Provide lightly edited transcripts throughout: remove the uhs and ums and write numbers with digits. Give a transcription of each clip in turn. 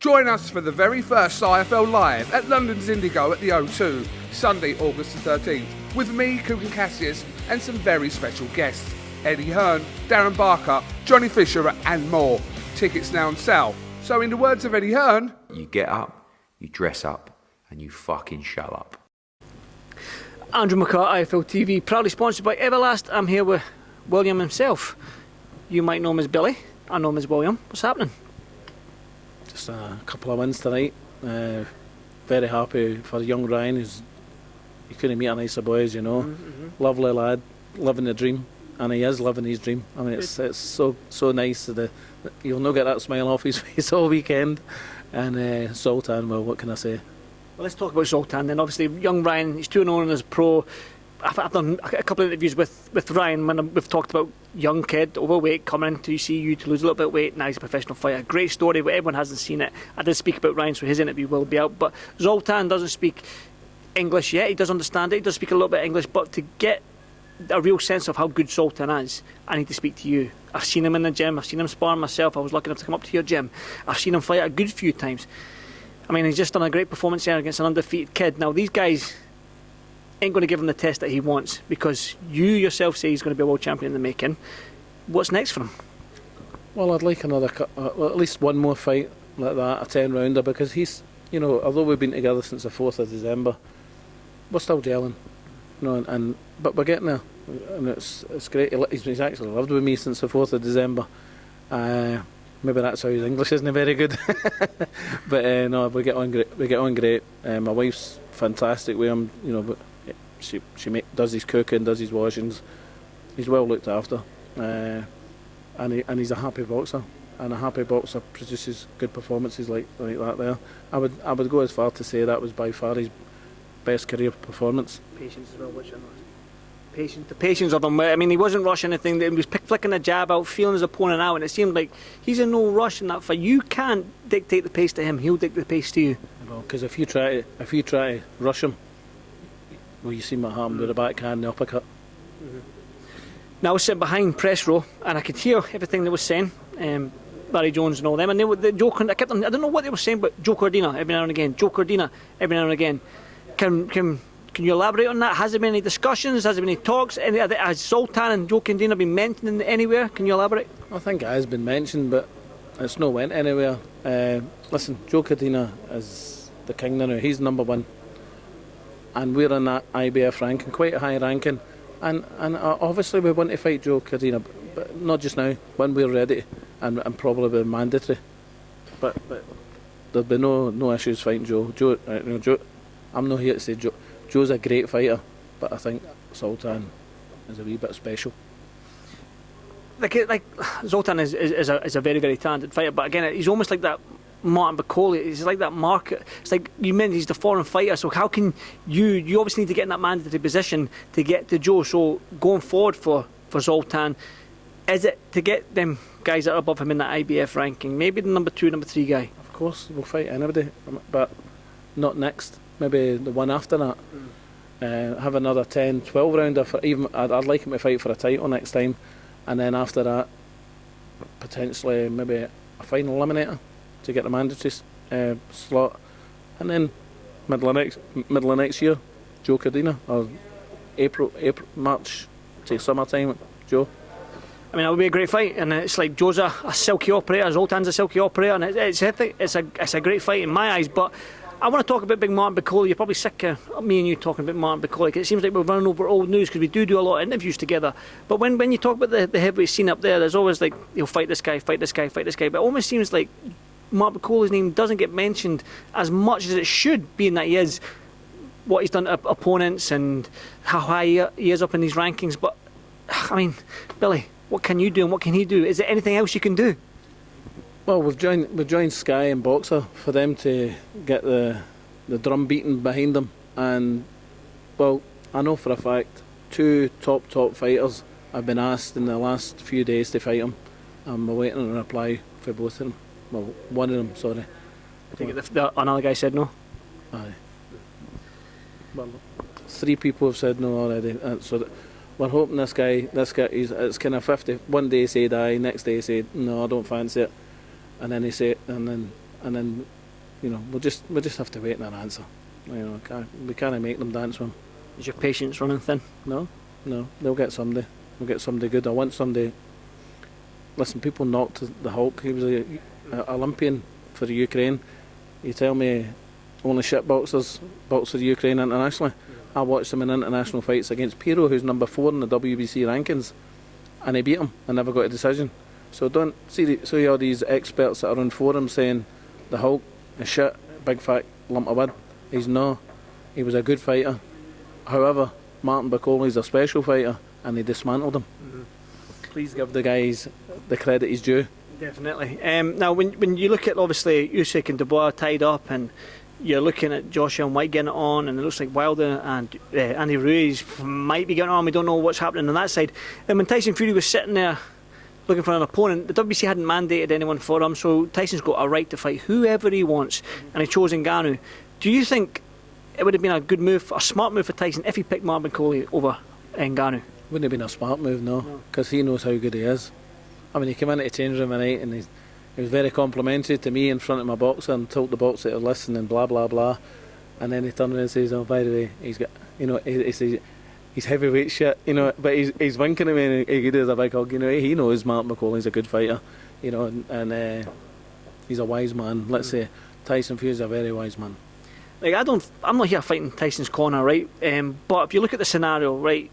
Join us for the very first IFL Live at London's Indigo at the O2, Sunday, August the 13th, with me, Kugan Cassius, and some very special guests. Eddie Hearn, Darren Barker, Johnny Fisher and more. Tickets now on sale. So in the words of Eddie Hearn, you get up, you dress up, and you fucking show up. Andrew McCart, IFL TV, proudly sponsored by Everlast. I'm here with William himself. You might know him as Billy, I know him as William. What's happening? Just a couple of wins tonight. Very happy for young Ryan, you couldn't meet a nicer boy, as you know. Lovely lad, living the dream, and he is living his dream. I mean, it's so nice. You'll not get that smile off his face all weekend. And Sultan, well, what can I say? Well, let's talk about Zoltan then. Obviously, young Ryan, he's 2-0 as a pro. I've done a couple of interviews with Ryan when we've talked about young kid, overweight, coming to see you to lose a little bit of weight. Now he's a professional fighter. Great story, but everyone hasn't seen it. I did speak about Ryan, so his interview will be out. But Zoltan doesn't speak English yet. He does understand it. He does speak a little bit of English, but to get a real sense of how good Sultan is, I need to speak to you. I've seen him in the gym. I've seen him sparring myself. I was lucky enough to come up to your gym. I've seen him fight a good few times. I mean, he's just done a great performance there against an undefeated kid. Now, these guys ain't going to give him the test that he wants, because you yourself say he's going to be a world champion in the making. What's next for him? Well, I'd like at least one more fight like that, a 10-rounder, because he's, you know, although we've been together since the 4th of December, we're still gelling, you know, but we're getting there, and it's great. He's actually lived with me since the 4th of December. Maybe that's how his English isn't very good. But no, we get on great. My wife's fantastic with him, you know, but she does his cooking, does his washings. He's well looked after, and he's a happy boxer, and a happy boxer produces good performances like that there. I would go as far to say that was by far his best career performance. Patience as well, which I know. The patience of him. I mean, he wasn't rushing anything. He was flicking the jab out, feeling his opponent out, and it seemed like he's in no rush in that fight. You can't dictate the pace to him; he'll dictate the pace to you. Well, because if you try to rush him, well, you see what happened with the backhand and the uppercut. Now I was sitting behind press row, and I could hear everything they were saying. Barry Jones and all them, and they were joking. I don't know what they were saying, but Joe Cordina every now and again. Joe Cordina every now and again. Can you elaborate on that? Has there been any discussions? Has there been any talks? Has Sultan and Joe Cordina been mentioned anywhere? Can you elaborate? I think it has been mentioned, but it's not went anywhere. Listen, Joe Cordina is the king now. He's number one, and we're in that IBF ranking, quite a high ranking. And obviously we want to fight Joe Cordina, but not just now. When we're ready, and probably mandatory. But there'll be no issues fighting Joe. Joe, I'm not here to say Joe. Joe's a great fighter, but I think Sultan is a wee bit special. Like Zoltan is a very, very talented fighter, but again, he's almost like that Martin Bakole. He's like that market. It's like you meant he's the foreign fighter. So how can you obviously need to get in that mandatory position to get to Joe? So going forward for Zoltan, is it to get them guys that are above him in that IBF ranking? Maybe the number 2, number 3 guy. Of course, we'll fight anybody, but not next. Maybe the one after that. Have another 10, 12 rounder for even. I'd like him to fight for a title next time, and then after that, potentially maybe a final eliminator to get the mandatory slot, and then middle of next year, Joe Cordina, or April, March to summertime, Joe. I mean, that would be a great fight, and it's like Joe's a silky operator, Zoltan's a silky operator, and it's a great fight in my eyes, but. I want to talk about big Martin Bakole. You're probably sick of me and you talking about Martin Bakole. It seems like we're running over old news because we do a lot of interviews together. But when you talk about the heavyweight scene up there, there's always like, he'll fight this guy, fight this guy, fight this guy. But it almost seems like Martin Bakole's name doesn't get mentioned as much as it should, being that he is what he's done to opponents and how high he is up in these rankings. But, I mean, Billy, what can you do and what can he do? Is there anything else you can do? Well, we've joined Sky and Boxer for them to get the drum beating behind them, and well, I know for a fact 2 top fighters have been asked in the last few days to fight him. I'm waiting on a reply for both of them. Well, one of them, sorry. I think another guy said no. Aye. Well, 3 people have said no already, so we're hoping this guy, it's kind of 50. One day he said aye, next day he said no, I don't fancy it. And then he said, and and then, you know, we'll just have to wait on an answer. You know, we can't make them dance with him. Is your patience running thin? No, they'll get somebody. They'll get somebody good. I want somebody. Listen, people knocked the Hulk. He was an Olympian for the Ukraine. You tell me only shit boxers box for the Ukraine internationally. I watched him in international fights against Piro, who's number 4 in the WBC rankings, and he beat him and never got a decision. So don't see all these experts that are on forums saying the Hulk is shit, big fat lump of wood. He's no. He was a good fighter. However, Martin Bakole is a special fighter, and they dismantled him. Please give the guys the credit he's due. Definitely. Now, when you look at, obviously, Usyk and Dubois tied up, and you're looking at Joshua and White getting it on, and it looks like Wilder and Andy Ruiz might be getting on. We don't know what's happening on that side. And when Tyson Fury was sitting there looking for an opponent, the WBC hadn't mandated anyone for him, so Tyson's got a right to fight whoever he wants, and he chose Ngannou. Do you think it would have been a good move, a smart move for Tyson if he picked Martin Bakole over Ngannou? Wouldn't have been a smart move, no, because he knows how good he is. I mean, he came into the change room tonight and he was very complimentary to me in front of my boxer and told the boxer to listen and blah blah blah, and then he turned around and says, "Oh, by the way, he's got, you know, he's heavyweight shit, you know," but he's winking at me and he does a big hug. You know, he knows Martin Bakole's a good fighter, you know, and he's a wise man. Let's say Tyson Fury's a very wise man. Like, I'm not here fighting Tyson's corner, right? But if you look at the scenario, right,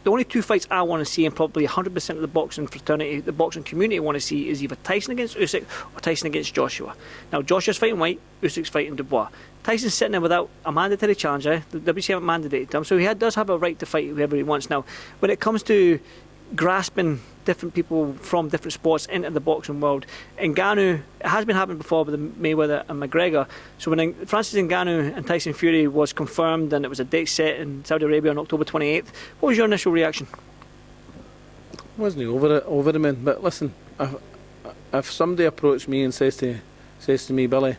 the only two fights I want to see, and probably 100% of the boxing fraternity, the boxing community want to see, is either Tyson against Usyk or Tyson against Joshua. Now, Joshua's fighting White, Usyk's fighting Dubois. Tyson's sitting there without a mandatory challenger. The WBC haven't mandated him, so he does have a right to fight whoever he wants. Now, when it comes to grasping different people from different sports into the boxing world, Ngannou, it has been happening before with Mayweather and McGregor. So when Francis Ngannou and Tyson Fury was confirmed and it was a date set in Saudi Arabia on October 28th, what was your initial reaction? Wasn't over the man, but listen, if somebody approached me and says to me, Billy,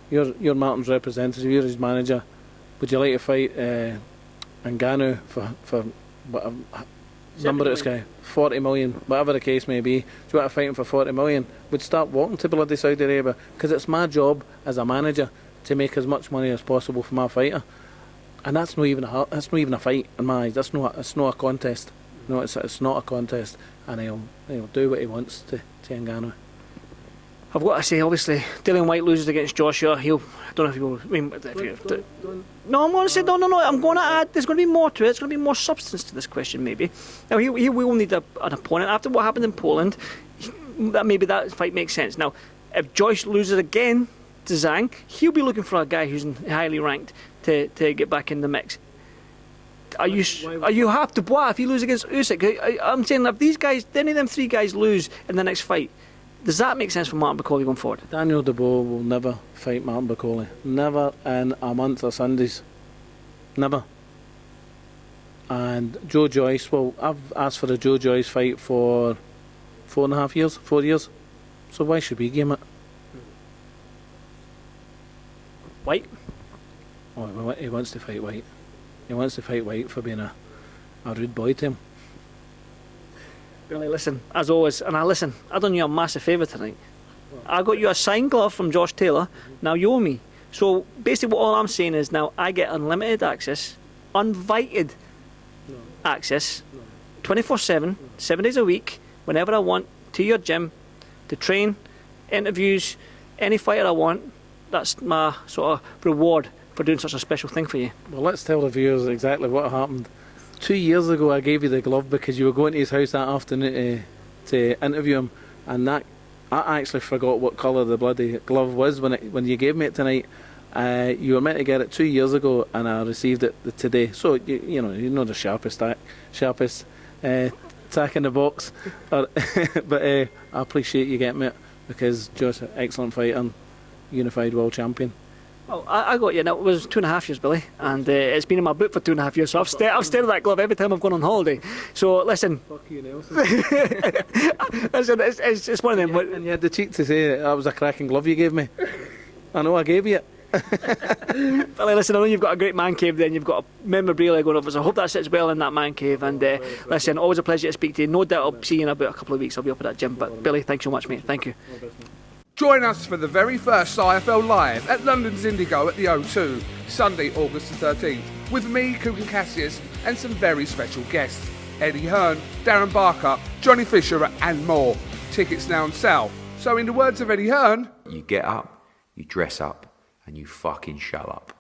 you're Martin's representative, you're his manager, would you like to fight Ngannou for whatever number of this guy, 40 million, whatever the case may be, do you want to fight him for 40 million? Would start walking to bloody Saudi Arabia, because it's my job as a manager to make as much money as possible for my fighter, and that's not even a fight in my eyes. It's not a contest. No, it's not a contest, and he'll do what he wants to Ngannou. I've got to say, obviously, Dillian White loses against Joshua. I don't know if you will. I mean, no, I'm going to say no. I'm going to add. There's going to be more to it. There's going to be more substance to this question, maybe. Now, he will need an opponent after what happened in Poland. Maybe that fight makes sense. Now, if Joyce loses again to Zhang, he'll be looking for a guy who's highly ranked to get back in the mix. Are you half Dubois if he loses against Usyk? I'm saying if these guys, any of them three guys lose in the next fight, does that make sense for Martin Bakole going forward? Daniel Dubois will never fight Martin Bakole. Never in a month of Sundays. Never. And Joe Joyce, well, I've asked for a Joe Joyce fight for 4 years. So why should we give him it? White? Oh, he wants to fight White. He wants to fight White for being a rude boy to him. Billy, listen, as always, and I done you a massive favour tonight. I got you a signed glove from Josh Taylor, now you owe me. So basically what all I'm saying is now I get unlimited access, uninvited access, 24/7, 7 days a week, whenever I want, to your gym, to train, interviews, any fighter I want. That's my sort of reward for doing such a special thing for you. Well, let's tell the viewers exactly what happened. 2 years ago I gave you the glove because you were going to his house that afternoon to interview him, and that I actually forgot what colour the bloody glove was when you gave me it tonight. You were meant to get it 2 years ago and I received it today, so you know the sharpest tack in the box. But I appreciate you getting it, because Josh, excellent fighter and unified world champion. Well, I got you. Now, it was 2.5 years, Billy, and it's been in my boot for 2.5 years, so I've stared at that glove every time I've gone on holiday. So, listen. Fuck you, Nelson. Listen, it's one of them. And you had the cheek to say that was a cracking glove you gave me. I know I gave you it. Billy, listen, I know you've got a great man cave there, and you've got a memorabilia going over, so I hope that sits well in that man cave. And listen, always a pleasure to speak to you. No doubt I'll see you in about a couple of weeks. I'll be up at that gym. But, Billy, thanks so much, mate. Thank you. Join us for the very first IFL Live at London's Indigo at the O2, Sunday, August the 13th, with me, Cook and Cassius, and some very special guests, Eddie Hearn, Darren Barker, Johnny Fisher and more. Tickets now on sale. So in the words of Eddie Hearn, You get up, you dress up, and you fucking shut up.